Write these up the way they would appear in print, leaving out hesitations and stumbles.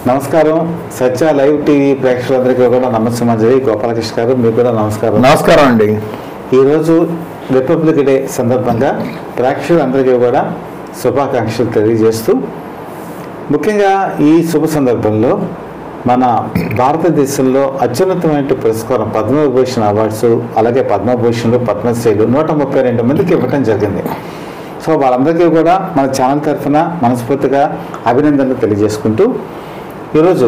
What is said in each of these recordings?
నమస్కారం. సత్య live TV ప్రేక్షకులందరికీ కూడా నమస్కారం. గోపాలకృష్ణ గారు, మీకు కూడా నమస్కారం. నమస్కారం అండి. ఈరోజు రిపబ్లిక్ డే సందర్భంగా ప్రేక్షకులందరికీ కూడా శుభాకాంక్షలు తెలియజేస్తూ, ముఖ్యంగా ఈ శుభ సందర్భంలో మన భారతదేశంలో అత్యున్నతమైన పురస్కారం పద్మవిభూషణ్ అవార్డ్స్, అలాగే పద్మభూషణ్లు, పద్మశ్రీలు 132 మందికి ఇవ్వటం జరిగింది. సో వాళ్ళందరికీ కూడా మన ఛానల్ తరఫున మనస్ఫూర్తిగా అభినందనలు తెలియజేసుకుంటూ, ఈరోజు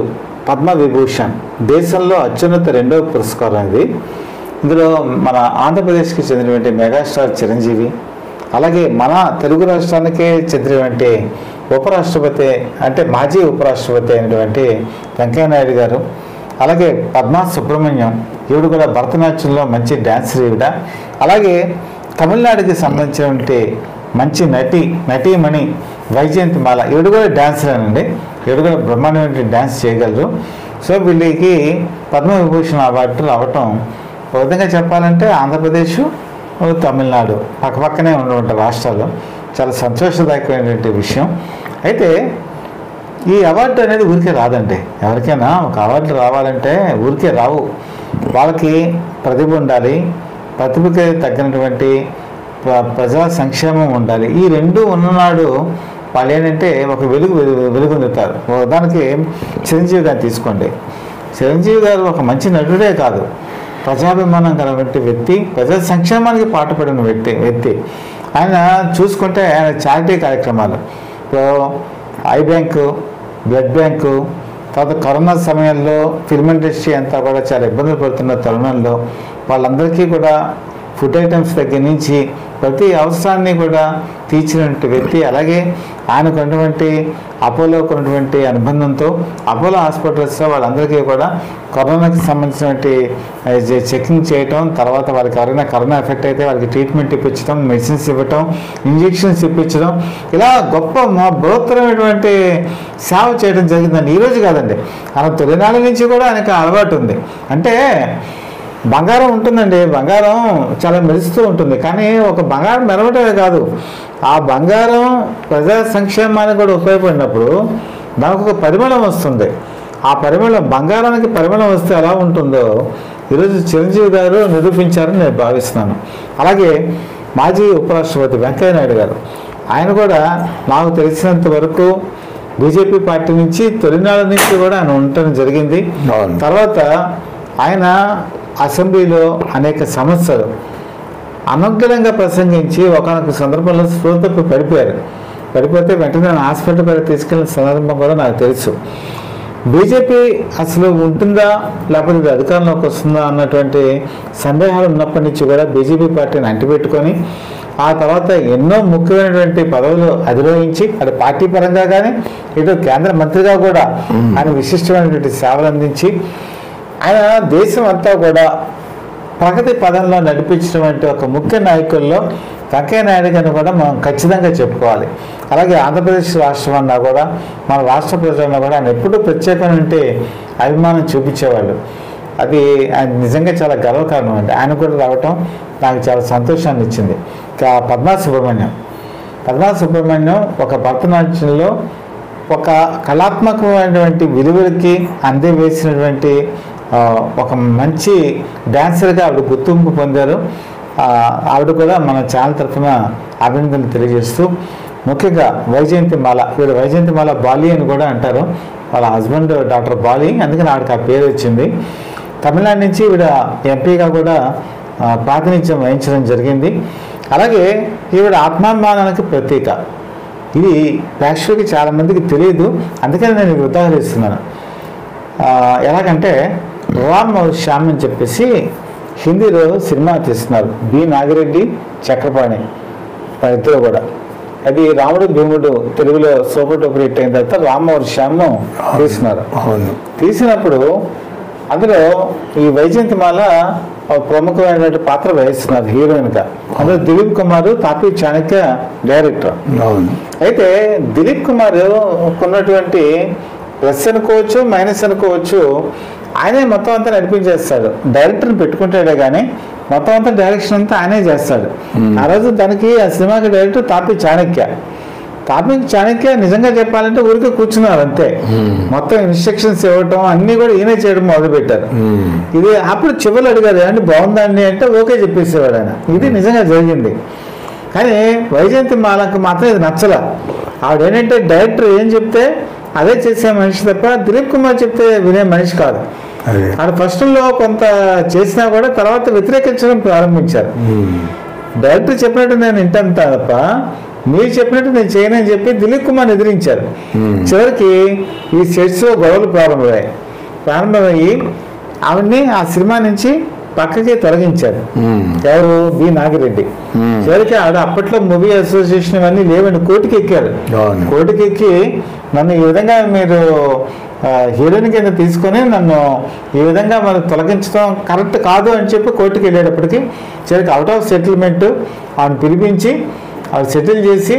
పద్మవిభూషణ్ దేశంలో అత్యున్నత 2వ పురస్కారం ఇది. ఇందులో మన ఆంధ్రప్రదేశ్కి చెందినటువంటి మెగాస్టార్ చిరంజీవి, అలాగే మన తెలుగు రాష్ట్రానికే చెందినటువంటి ఉపరాష్ట్రపతి, అంటే మాజీ ఉపరాష్ట్రపతి అయినటువంటి వెంకయ్యనాయుడు గారు, అలాగే పద్మా సుబ్రహ్మణ్యం, ఈవిడ కూడా భరతనాట్యంలో మంచి డ్యాన్సర్ ఈవిడ, అలాగే తమిళనాడుకి సంబంధించినటువంటి మంచి నటీమణి వైజయంతిమాల, ఈవిడ కూడా డాన్సరేనండి. ఈవిడ కూడా బ్రహ్మాండమైన డ్యాన్స్ చేయగలరు. సో వీళ్ళకి పద్మవిభూషణ్ అవార్డు రావటం ఒక విధంగా చెప్పాలంటే ఆంధ్రప్రదేశ్, తమిళనాడు పక్కపక్కనే ఉన్నటువంటి రాష్ట్రాలు, చాలా సంతోషదాయకమైనటువంటి విషయం. అయితే ఈ అవార్డు అనేది ఊరికే రాదండి. ఎవరికైనా ఒక అవార్డు రావాలంటే ఊరికే రావు. వాళ్ళకి ప్రతిభ ఉండాలి, ప్రతిభకి తగ్గినటువంటి ప్రజా సంక్షేమం ఉండాలి. ఈ రెండు ఉన్ననాడు వాళ్ళు ఏంటంటే ఒక వెలుగొందుతారు. దానికి చిరంజీవి గారు తీసుకోండి. చిరంజీవి గారు ఒక మంచి నటుడే కాదు, ప్రజాభిమానం కలిగినటువంటి వ్యక్తి, ప్రజా సంక్షేమానికి పాటుపడిన వ్యక్తి. ఆయన చూసుకుంటే ఆయన చారిటీ కార్యక్రమాలు, ఐ బ్యాంకు, బ్లడ్ బ్యాంకు, తర్వాత కరోనా సమయంలో ఫిల్మ్ ఇండస్ట్రీ అంతా కూడా చాలా ఇబ్బందులు పడుతున్న తరుణంలో వాళ్ళందరికీ కూడా ఫుడ్ ఐటమ్స్ దగ్గర నుంచి ప్రతి అవసరాన్ని కూడా తీర్చినటువంటి వ్యక్తి. అలాగే ఆయనకు ఉన్నటువంటి అపోలోకి ఉన్నటువంటి అనుబంధంతో అపోలో హాస్పిటల్స్లో వాళ్ళందరికీ కూడా కరోనాకి సంబంధించినటువంటి చెకింగ్ చేయటం, తర్వాత వాళ్ళకి ఎవరైనా కరోనా ఎఫెక్ట్ అయితే వాళ్ళకి ట్రీట్మెంట్ ఇప్పించడం, మెడిసిన్స్ ఇవ్వటం, ఇంజెక్షన్స్ ఇప్పించడం, ఇలా గొప్ప బృహత్తరమైనటువంటి సేవ చేయడం జరిగిందండి. ఈరోజు కాదండి, ఆయన తొలినాళ్ళ నుంచి కూడా ఆయనకు అలవాటు ఉంది. అంటే బంగారం ఉంటుందండి, బంగారం చాలా మెరుస్తూ ఉంటుంది, కానీ ఒక బంగారం మెరవటమే కాదు, ఆ బంగారం ప్రజా సంక్షేమానికి కూడా ఉపయోగపడినప్పుడు దానికి ఒక పరిమళం వస్తుంది. ఆ పరిమళం, బంగారానికి పరిమళం వస్తే ఎలా ఉంటుందో ఈరోజు చిరంజీవి గారు నిరూపించారని నేను భావిస్తున్నాను. అలాగే మాజీ ఉపరాష్ట్రపతి వెంకయ్యనాయుడు గారు, ఆయన కూడా నాకు తెలిసినంత వరకు బీజేపీ పార్టీ నుంచి తొలినాళ్ళ నుంచి కూడా ఆయన ఉండటం జరిగింది. తర్వాత ఆయన అసెంబ్లీలో అనేక సమస్యలు అనర్గళంగా ప్రసంగించి ఒకనొక సందర్భంలో స్పృహ తప్పి పడిపోతే వెంటనే హాస్పిటల్ తీసుకెళ్ళిన సందర్భం కూడా నాకు తెలుసు. బీజేపీ అసలు ఉంటుందా లేకపోతే ఇది అధికారంలోకి వస్తుందా అన్నటువంటి సందేహాలు ఉన్నప్పటి నుంచి కూడా బీజేపీ పార్టీని అంటిపెట్టుకొని ఆ తర్వాత ఎన్నో ముఖ్యమైనటువంటి పదవులు అధిరోహించి, అటు పార్టీ పరంగా కానీ ఇటు కేంద్ర మంత్రిగా కూడా ఆయన విశిష్టమైనటువంటి సేవలు అందించి ఆయన దేశం అంతా కూడా ప్రగతి పదంలో నడిపించినటువంటి ఒక ముఖ్య నాయకుల్లో వెంకయ్యనాయుడు గారిని కూడా మనం ఖచ్చితంగా చెప్పుకోవాలి. అలాగే ఆంధ్రప్రదేశ్ రాష్ట్రం అన్నా కూడా మన రాష్ట్ర ప్రజలన్నా కూడా ఆయన ఎప్పుడూ ప్రత్యేకమైన అభిమానం చూపించేవాళ్ళు. అది ఆయన నిజంగా చాలా గర్వకారణం అండి. ఆయన కూడా రావటం నాకు చాలా సంతోషాన్ని ఇచ్చింది. పద్మా సుబ్రహ్మణ్యం ఒక భరతనాట్యంలో ఒక కళాత్మకమైనటువంటి విలువలకి అందివేసినటువంటి ఒక మంచి డాన్సర్గా ఆవిడ గుర్తింపు పొందారు. ఆవిడ కూడా మన ఛానల్ తరఫున అభినందనలు తెలియజేస్తూ, ముఖ్యంగా వైజయంతిమాల, వీడు వైజయంతిమాల బాలి అని కూడా అంటారు, వాళ్ళ హస్బెండ్ డాక్టర్ బాలి, అందుకని ఆవిడకి ఆ పేరు వచ్చింది. తమిళనాడు నుంచి ఈవిడ ఎంపీగా కూడా ప్రాతినిధ్యం వహించడం జరిగింది. అలాగే ఈవిడ ఆత్మాభిమానానికి ప్రతీక. ఇది ప్రేక్షకులకి చాలామందికి తెలియదు, అందుకని నేను ఉదాహరిస్తున్నాను. ఎలాగంటే రామ్ और శ్యామ్ అని చెప్పేసి హిందీలో సినిమా తీస్తున్నారు, బి నాగిరెడ్డి, చక్రపాణి ఇద్దరు కూడా. అది రాముడు భీముడు తెలుగులో సూపర్ డూపర్ హిట్ అయిన తర్వాత రామ్ और శ్యామ్ తీస్తున్నారు. తీసినప్పుడు అందులో ఈ వైజయంతిమాల ప్రముఖమైనటువంటి పాత్ర వహిస్తున్నారు హీరోయిన్గా. అందులో దిలీప్ కుమార్, తాపీ చాణక్య డైరెక్టర్. అయితే దిలీప్ కుమార్ ఉన్నటువంటి ప్లస్ అనుకోవచ్చు, మైనస్ అనుకోవచ్చు, ఆయనే మొత్తం అంతా నడిపించేస్తాడు. డైరెక్టర్ని పెట్టుకుంటాడే కానీ మొత్తం అంతా డైరెక్షన్ అంతా ఆయనే చేస్తాడు. ఆ రోజు దానికి ఆ సినిమాకి డైరెక్టర్ తాపి చాణక్య నిజంగా చెప్పాలంటే ఊరికే కూర్చున్నారు అంతే. మొత్తం ఇన్స్ట్రక్షన్స్ ఇవ్వటం అన్ని కూడా ఈయనే చేయడం మొదలుపెట్టారు. ఇది అప్పుడు చివరి అడిగారు అంటే బాగుందండి అంటే ఓకే చెప్పేసేవాడు ఆయన. ఇది నిజంగా జరిగింది. కానీ వైజయంతి మాలకు మాత్రం ఇది నచ్చల. ఆవిడేంటంటే డైరెక్టర్ ఏం చెప్తే అదే చేసే మనిషి తప్ప దిలీప్ కుమార్ చెప్తే వినే మనిషి కాదు. ఆడ ఫస్ట్లో కొంత చేసినా కూడా తర్వాత వ్యతిరేకించడం ప్రారంభించారు. డైరెక్టర్ చెప్పినట్టు నేను వింటాను తప్ప మీరు చెప్పినట్టు నేను చేయనని చెప్పి దిలీప్ కుమార్ ఎదిరించారు. చివరికి ఈ సెట్స్లో గొడవలు ప్రారంభమయ్యి ఆవిడ్ని ఆ సినిమా నుంచి పక్కకి తొలగించారు. ఎవరు? బి నాగిరెడ్డి. చివరికి ఆవిడ అప్పట్లో మూవీ అసోసియేషన్ ఇవన్నీ లేవండి, కోర్టుకి ఎక్కారు. కోర్టుకి ఎక్కి నన్ను ఈ విధంగా మీరు హీరోయిన్ కింద తీసుకొని నన్ను ఈ విధంగా మరి తొలగించడం కరెక్ట్ కాదు అని చెప్పి కోర్టుకి వెళ్ళేటప్పటికి చివరికి అవుట్ ఆఫ్ సెటిల్మెంట్ ఆమెను పిలిపించి అవి సెటిల్ చేసి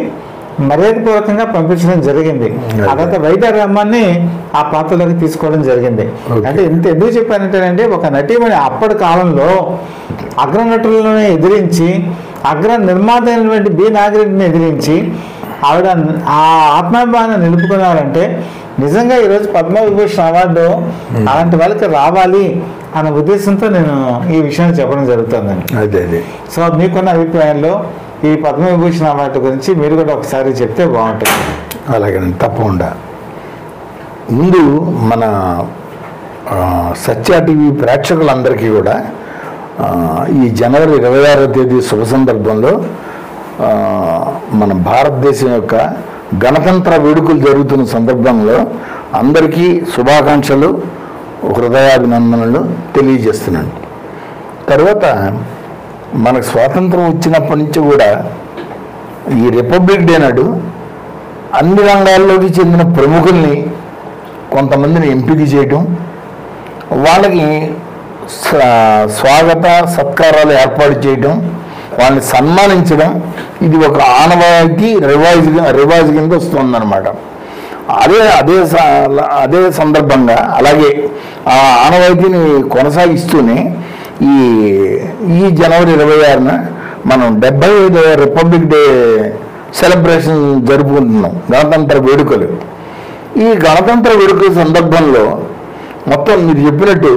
మర్యాదపూర్వకంగా పంపించడం జరిగింది. ఆ తర్వాత వైద్య రహమాన్ని ఆ పాత్రలోకి తీసుకోవడం జరిగింది. అంటే ఇంత ఎందుకు చెప్పానంటేనంటే ఒక నటీమణి అప్పటి కాలంలో అగ్ర నటులను ఎదిరించి అగ్ర నిర్మాత అయినటువంటి బి నాగిరెడ్డిని ఎదిరించి ఆవిడ ఆ ఆత్మాభిమానాన్ని నిలుపుకున్నారంటే నిజంగా ఈరోజు పద్మవిభూషణ్ అవార్డు అలాంటి వాళ్ళకి రావాలి అన్న ఉద్దేశంతో నేను ఈ విషయాన్ని చెప్పడం జరుగుతుందండి. సో మీకున్న అభిప్రాయంలో ఈ పద్మవిభూషణ్ అవార్డు గురించి మీరు కూడా ఒకసారి చెప్తే బాగుంటుంది. అలాగేనండి, తప్పకుండా. ముందు మన సత్య టీవీ ప్రేక్షకులందరికీ కూడా ఈ జనవరి 26వ తేదీ శుభ సందర్భంలో మన భారతదేశం యొక్క గణతంత్ర వేడుకలు జరుగుతున్న సందర్భంలో అందరికీ శుభాకాంక్షలు, హృదయాభినందనలు తెలియజేస్తున్నాను. తర్వాత మనకు స్వాతంత్రం వచ్చినప్పటి నుంచి కూడా ఈ రిపబ్లిక్ డే నాడు అన్ని రంగాల్లోకి చెందిన ప్రముఖుల్ని కొంతమందిని ఎంపిక చేయటం, వాళ్ళకి స్వాగత సత్కారాలు ఏర్పాటు చేయటం, వాళ్ళని సన్మానించడం, ఇది ఒక ఆనవాయితీ రివాజ్ కింద వస్తుందన్నమాట. అదే సందర్భంగా అలాగే ఆ ఆనవాయితీని కొనసాగిస్తూనే ఈ జనవరి 26న మనం 75వ రిపబ్లిక్ డే సెలబ్రేషన్ జరుపుకుంటున్నాం, గణతంత్ర వేడుకలు. ఈ గణతంత్ర వేడుకల సందర్భంలో మొత్తం మీరు చెప్పినట్టు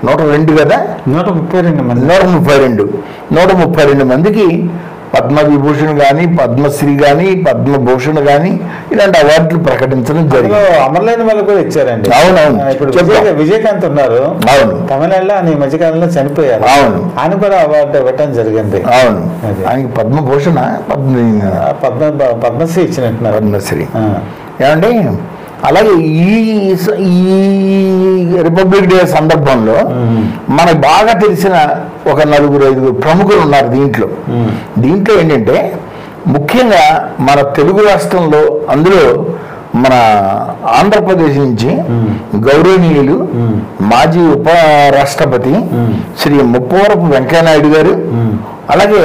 102 కదా, 132 మందికి పద్మవిభూషణ్ కానీ, పద్మశ్రీ కానీ, పద్మభూషణ్ కానీ ఇలాంటి అవార్డులు ప్రకటించడం జరిగింది. అమర్లేని వాళ్ళు కూడా ఇచ్చారండి. అవునవును. ఇప్పుడు విజయకాంత్ ఉన్నారు. అవును. తమిళనాడులో ఆయన ఈ మధ్యకాలంలో చనిపోయారు. అవును. ఆయన కూడా అవార్డు ఇవ్వటం జరిగింది. అవును. ఆయనకి పద్మభూషణ పద్మశ్రీ ఇచ్చినట్టున్నారు. పద్మశ్రీ ఏమండి. అలాగే ఈ రిపబ్లిక్ డే సందర్భంలో మనకు బాగా తెలిసిన ఒక 4-5 ప్రముఖులు ఉన్నారు దీంట్లో ఏంటంటే ముఖ్యంగా మన తెలుగు రాష్ట్రంలో, అందులో మన ఆంధ్రప్రదేశ్ నుంచి గౌరవనీయులు మాజీ ఉప రాష్ట్రపతి శ్రీ ముప్పవరపు వెంకయ్యనాయుడు గారు, అలాగే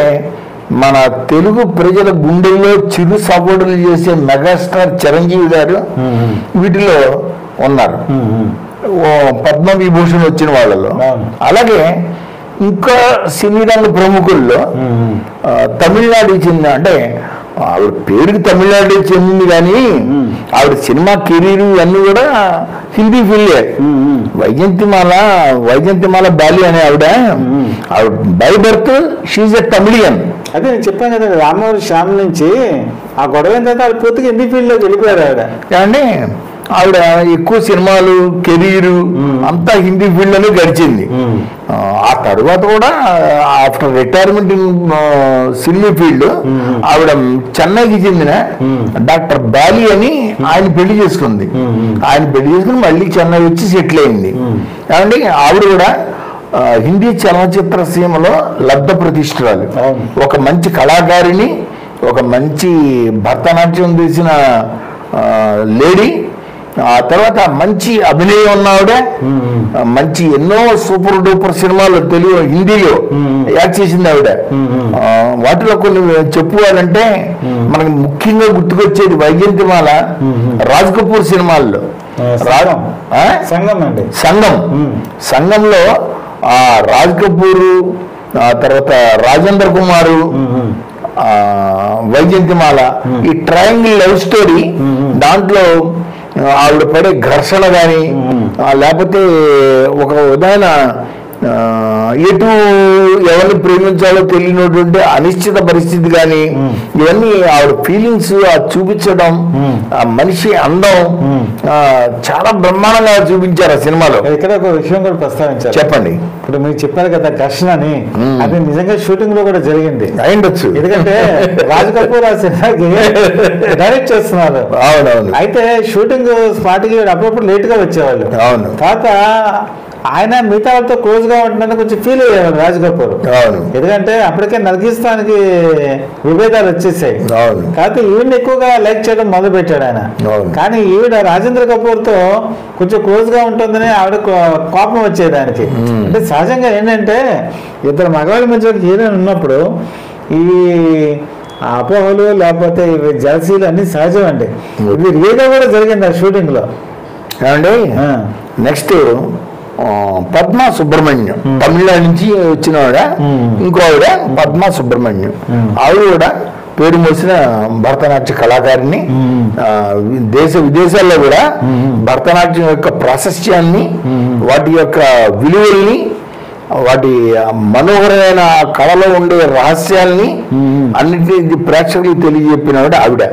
మన తెలుగు ప్రజల గుండెల్లో చిరు సపోర్టులు చేసే మెగాస్టార్ చిరంజీవి గారు వీటిలో ఉన్నారు, పద్మవిభూషణ్ వచ్చిన వాళ్ళలో. అలాగే ఇంకా సినీ రంగ ప్రముఖుల్లో తమిళనాడుకి చెందిన, అంటే ఆవిడ పేరుకి తమిళనాడు చెందింది కానీ ఆవిడ సినిమా కెరీర్ అన్నీ కూడా హిందీ ఫీల్డే. వైజయంతిమాల బాలి అనే ఆవిడ by birth she's a Tamilian. అదే నేను చెప్పాను కదా, రామోజీ శ్యామ్ నుంచి ఆ గొడవ తర్వాత ఆవిడ పూర్తిగా హిందీ ఫీల్డ్లోకి వెళ్ళిపోయారు. ఏమండి ఆవిడ ఎక్కువ సినిమాలు కెరీరు అంతా హిందీ ఫీల్డ్లోనే గడిచింది. ఆ తర్వాత కూడా after retirement in cinema field ఆవిడ చెన్నైకి చెందిన డాక్టర్ బాలి అని ఆయన పెళ్లి చేసుకుంది. ఆయన పెళ్లి చేసుకుని మళ్ళీ చెన్నై వచ్చి సెటిల్ అయింది. ఏమండి ఆవిడ కూడా హిందీ చలనచిత్ర సీమలో లబ్ధ ప్రతిష్ఠురాలు, ఒక మంచి కళాకారిణి, ఒక మంచి భరతనాట్యం చేసిన లేడీ. ఆ తర్వాత మంచి అభినయం ఉన్నావిడ, మంచి ఎన్నో సూపర్ డూపర్ సినిమాలు తెలుగు హిందీలో యాక్ట్ చేసింది ఆవిడ. వాటిలో కొన్ని చెప్పుకోవాలంటే మనకు ముఖ్యంగా గుర్తుకొచ్చేది వైజయంతిమాల రాజ్ కపూర్ సినిమాల్లో సంఘంలో ఆ రాజ్ కపూర్, ఆ తర్వాత రాజేంద్ర కుమారు, వైజయంతిమాల, ఈ ట్రయాంగిల్ లవ్ స్టోరీ, దాంట్లో ఆవిడ పడే ఘర్షణ కానీ లేకపోతే ఒక ఉదాహరణ ఎటు ఎవరిని ప్రేమించాలో తెలియనటువంటి అనిశ్చిత పరిస్థితి కానీ ఇవన్నీ ఆవిడ ఫీలింగ్స్ చూపించడం, ఆ మనిషి అందం చాలా బ్రహ్మాండంగా చూపించారు ఆ సినిమాలో. ఇక్కడ ఒక విషయం కూడా ప్రస్తావించారు. చెప్పండి. ఇప్పుడు మీరు చెప్పారు కదా ఘర్షణ అని, అది నిజంగా షూటింగ్ లో కూడా జరిగింది అయిండొచ్చు. ఎందుకంటే రాజ్ కపూర్ ఆ సినిమాకి డైరెక్ట్ చేస్తున్నారు. అవునవును. అయితే షూటింగ్ స్పాట్ కి అప్పుడప్పుడు లేట్ గా వచ్చేవాళ్ళు. అవును. తర్వాత ఆయన మిగతా వాళ్ళతో క్లోజ్ గా ఉంటుందని కొంచెం ఫీల్ అయ్యేవాడు రాజ్ కపూర్. అవును. ఎందుకంటే అప్పటికే నర్గిస్తానికి విభేదాలు వచ్చేసాయి. అవును. కాకపోతే ఈవిడ ఎక్కువగా లైక్ చేయడం మొదలు పెట్టాడు ఆయన. కానీ ఈవిడ రాజేంద్ర కపూర్ తో కొంచెం క్లోజ్ గా ఉంటుందని ఆవిడ కోపం వచ్చేది ఆయనకి. అంటే సహజంగా ఏంటంటే ఇద్దరు మగవాళ్ళ మధ్య హీరోయిన్ ఉన్నప్పుడు ఈ అపోహలు లేకపోతే ఇవి జలసీలు అన్ని సహజం అండి. ఇది రియల్గా కూడా జరిగింది ఆ షూటింగ్ లో. ఏమండి నెక్స్ట్ పద్మా సుబ్రహ్మణ్యం, తమిళనాడు నుంచి వచ్చిన ఆవిడ. ఇంకో ఆవిడ పద్మా సుబ్రహ్మణ్యం, ఆవిడ కూడా పేరు మోసిన భరతనాట్య కళాకారిని. దేశ విదేశాల్లో కూడా భరతనాట్యం యొక్క ప్రాశస్త్యాన్ని, వాటి యొక్క విలువల్ని, వాటి మనోహరమైన కళలో ఉండే రహస్యాల్ని అన్నింటినీ ప్రేక్షకులకు తెలియజెప్పినవాడు ఆవిడ.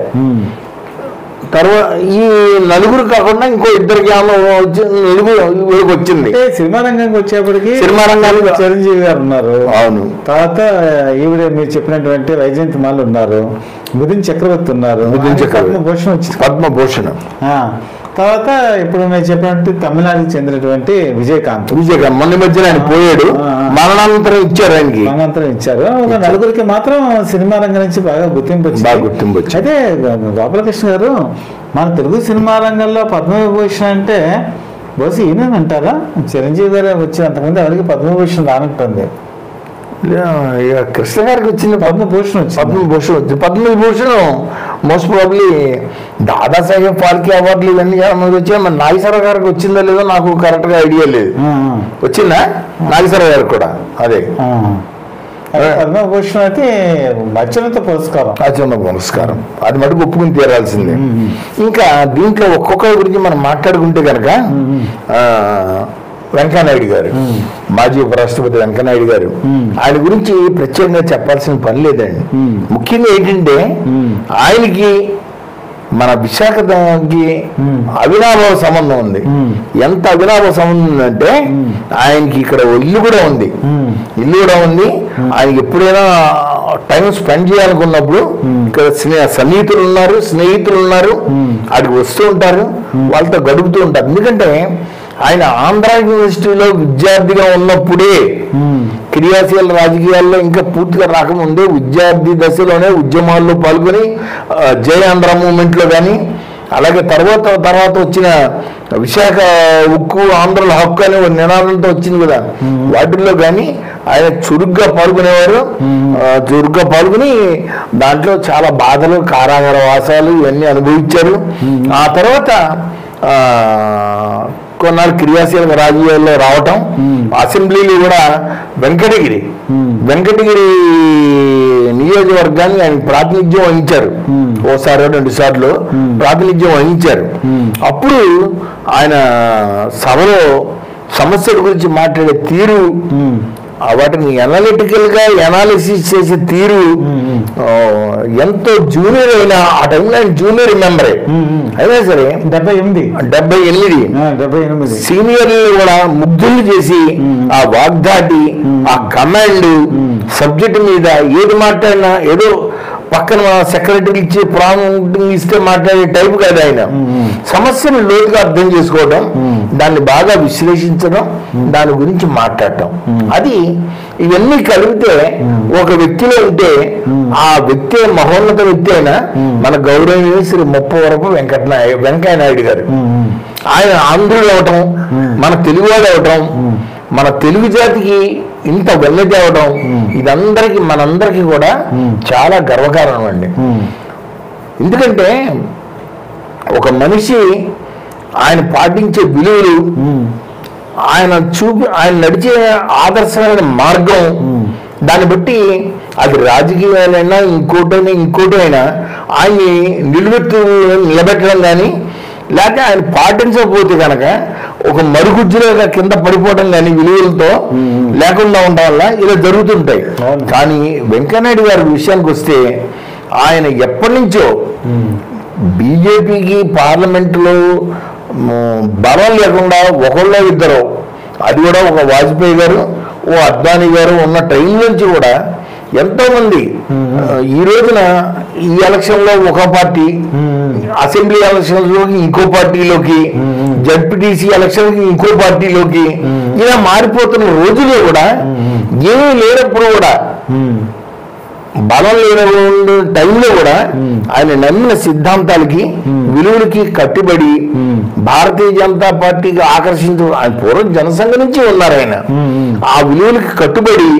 తర్వాత ఈ నలుగురు కాకుండా ఇంకో ఇద్దరికి నలుగురు వచ్చింది. సినిమా రంగానికి వచ్చేప్పటికి సినిమా రంగానికి చిరంజీవి గారు ఉన్నారు. అవును. తర్వాత ఈవిడ మీరు చెప్పినటువంటి వైజయంతిమాల ఉన్నారు, మిథున్ చక్రవర్తి ఉన్నారు, పద్మభూషణ్ వచ్చింది. పద్మభూషణ్ తర్వాత ఇప్పుడు నేను చెప్పినట్టు తమిళనాడుకి చెందినటువంటి విజయకాంత్ మొన్న మధ్యన ఆయన పోయాడు, మరణానంతరం ఇచ్చారు. ఆయనకి మరణానంతరం ఇచ్చారు. ఒక నలుగురికి మాత్రం సినిమా రంగం నుంచి బాగా గుర్తింపు వచ్చింది. అయితే గోపాలకృష్ణ గారు, మన తెలుగు సినిమా రంగంలో పద్మవిభూషణ్ అంటే బహుశా ఈయనంటారా? చిరంజీవి గారు వచ్చి అంతకుముందు ఎవరికి పద్మభూషణ్ రానట్టుంది. కృష్ణ గారికి వచ్చింది పద్మభూషణ్ వచ్చింది. పద్మవిభూషణ్ మోస్ట్ ప్రాబ్లీ దాదాసాహెబ్ ఫాల్కే అవార్డులు ఇవన్నీ వచ్చాయి. మరి నాగేశ్వరరావు గారికి వచ్చిందో లేదో నాకు కరెక్ట్ గా ఐడియా లేదు. వచ్చిందా నాగేశ్వరరావు గారికి కూడా? అదే పద్మభూషణ్ అయితే అత్యున్నత పురస్కారం. అది మటుకు ఒప్పుకుని తీరాల్సిందే. ఇంకా దీంట్లో ఒక్కొక్కరి గురించి మనం మాట్లాడుకుంటే కనుక వెంకయ్యనాయుడు గారు, మాజీ ఉపరాష్ట్రపతి వెంకయ్యనాయుడు గారు, ఆయన గురించి ప్రత్యేకంగా చెప్పాల్సిన పని లేదండి. ముఖ్యంగా ఏంటంటే ఆయనకి మన విశాఖకి అవినాభావ సంబంధం ఉంది. ఎంత అవినాభావ సంబంధం ఉందంటే ఆయనకి ఇక్కడ ఇల్లు కూడా ఉంది. ఆయనకి ఎప్పుడైనా టైం స్పెండ్ చేయాలనుకున్నప్పుడు ఇక్కడ స్నేహితులు ఉన్నారు, అక్కడికి వస్తూ ఉంటారు, వాళ్ళతో గడుపుతూ ఉంటారు. ఎందుకంటే ఆయన ఆంధ్ర యూనివర్సిటీలో విద్యార్థిగా ఉన్నప్పుడే, క్రియాశీల రాజకీయాల్లో ఇంకా పూర్తిగా రాకముందే విద్యార్థి దశలోనే ఉద్యమాల్లో పాల్గొని జై ఆంధ్ర మూవ్మెంట్లో కానీ, అలాగే తర్వాత వచ్చిన విశాఖ ఉక్కు ఆంధ్రుల హక్కు అనే నినాదంతో వచ్చింది కదా, వాటిల్లో కానీ ఆయన చురుగ్గా పాల్గొని దాంట్లో చాలా బాధలు, కారాగార వాసాలు ఇవన్నీ అనుభవించారు. ఆ తర్వాత కొన్నాళ్ళు క్రియాశీల రాజకీయాల్లో రావటం, అసెంబ్లీలో కూడా వెంకటగిరి నియోజకవర్గాన్ని ఆయన ప్రాతినిధ్యం వహించారు. ఓసారి 2 సార్లు ప్రాతినిధ్యం వహించారు. అప్పుడు ఆయన సభలో సమస్యల గురించి మాట్లాడే తీరు, వాటిని ఎనాలిసిస్ చేసే తీరు ఎంతో జూనియర్ అయినా, ఆ టైంలో ఆయన జూనియర్ మెంబరే అయినా సరే 78 సీనియర్లు కూడా ముగ్ధులు చేసి ఆ వాగ్దాటి, ఆ కమాండ్, సబ్జెక్ట్ మీద ఏది మాట్లాడినా ఏదో పక్కన సెక్రటరీ ఇచ్చే ప్రాముఖ్యం ఇస్తే మాట్లాడే టైపు కాదు ఆయన. సమస్యను లోతుగా అర్థం చేసుకోవడం, దాన్ని బాగా విశ్లేషించడం, దాని గురించి మాట్లాడటం, అది ఇవన్నీ కలిపితే ఒక వ్యక్తిలో ఉంటే ఆ వ్యక్తి మహోన్నత వ్యక్తి అయినా మన గౌరవనీయ శ్రీ ముప్పవరపు వెంకయ్యనాయుడు గారు. ఆయన ఆంధ్రుడు అవటం, మన తెలుగువాడు అవటం, మన తెలుగు జాతికి ఇంత వెన్నది అవడం, మనందరికీ కూడా చాలా గర్వకారణం అండి. ఎందుకంటే ఒక మనిషి ఆయన పాటించే విలువలు, ఆయన నడిచే ఆదర్శమైన మార్గం, దాన్ని బట్టి అది రాజకీయాలైనా ఇంకోటైనా ఆయన్ని నిలబెట్టడం కానీ లేకపోతే ఆయన పాటించకపోతే కనుక ఒక మరుగుజ్జులుగా కింద పడిపోవడం కానీ విలువలతో లేకుండా ఉండడం వల్ల ఇలా జరుగుతుంటాయి. కానీ వెంకయ్యనాయుడు గారి విషయానికి వస్తే ఆయన ఎప్పటి నుంచో బీజేపీకి పార్లమెంటులో బలం లేకుండా ఒకళ్ళో ఇద్దరు, అది కూడా ఒక వాజ్పేయి గారు ఓ అద్వానీ గారు ఉన్న టైం నుంచి కూడా ఎంతోమంది ఈ రోజున ఈ ఎలక్షన్లో ఒక పార్టీ, అసెంబ్లీ ఎలక్షన్లోకి ఇంకో పార్టీలోకి, జడ్పీటీసీ ఎలక్షన్కి ఇంకో పార్టీలోకి ఇలా మారిపోతున్న రోజుల్లో కూడా ఏమీ లేనప్పుడు కూడా బలం లేని టైంలో కూడా ఆయన నమ్మిన సిద్ధాంతాలకి విలువలకి కట్టుబడి భారతీయ జనతా పార్టీకి ఆకర్షించు ఆయన పూర్వం జనసంఘ నుంచి ఉన్నారు. ఆయన ఆ విలువలకి కట్టుబడి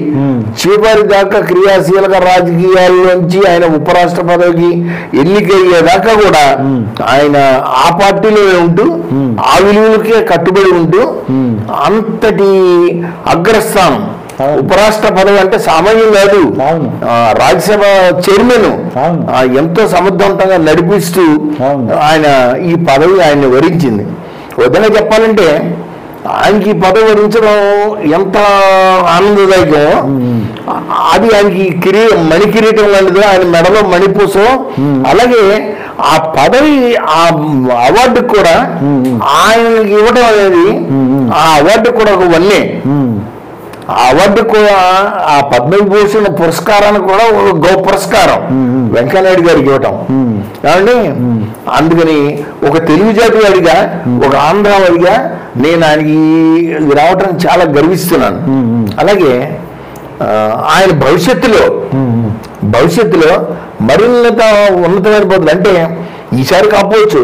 చివరి దాకా క్రియాశీలక రాజకీయాల్లోంచి ఆయన ఉపరాష్ట్ర పదవికి ఎన్నికయ్యేదాకా కూడా ఆయన ఆ పార్టీలో ఉంటూ ఆ విలువలకి కట్టుబడి ఉంటూ అంతటి అగ్రస్థానం. ఉపరాష్ట్ర పదవి అంటే సామాన్యం కాదు. రాజ్యసభ చైర్మన్ ఎంతో సమర్థవంతంగా నడిపిస్తూ ఆయన ఈ పదవి ఆయన్ని వరించింది. వదిన చెప్పాలంటే ఆయనకి ఈ పదవి వరించడం ఎంత ఆనందదాయకమో అది ఆయనకి మణికిరీటం లాంటిదో, ఆయన మెడలో మణిపూసో. అలాగే ఆ పదవి ఆ అవార్డు కూడా ఆయనకి ఇవ్వడం అనేది ఆ అవార్డు కూడా ఒక వన్నే. ఆ అవార్డు కూడా ఆ పద్మవిభూషణ్ పురస్కారానికి కూడా ఒక గొప్ప పురస్కారం వెంకయ్యనాయుడు గారికి ఇవ్వటం కాబట్టి అందుకని ఒక తెలుగు జాతి వాడిగా, ఒక ఆంధ్రావాడిగా నేను ఆయనకి రావటం చాలా గర్విస్తున్నాను. అలాగే ఆయన భవిష్యత్తులో మరింత ఉన్నతమైన పద్ధతులు అంటే ఈసారి కాకపోవచ్చు,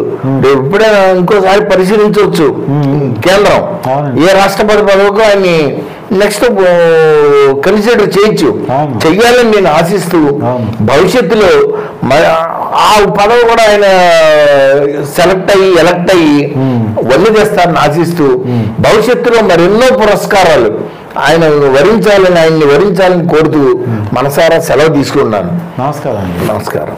ఎప్పుడైనా ఇంకోసారి పరిశీలించవచ్చు. కేంద్రం ఏ రాష్ట్రపతి పదవికి ఆయన్ని నెక్స్ట్ కన్సిడర్ చెయ్యాలని నేను ఆశిస్తూ భవిష్యత్తులో ఆ పదవి కూడా ఆయన ఎలక్ట్ అయ్యి వల్లి చేస్తారని ఆశిస్తూ భవిష్యత్తులో మరెన్నో పురస్కారాలు ఆయన్ని వరించాలని కోరుతూ మనసారా సెలవు తీసుకున్నాను. నమస్కారం.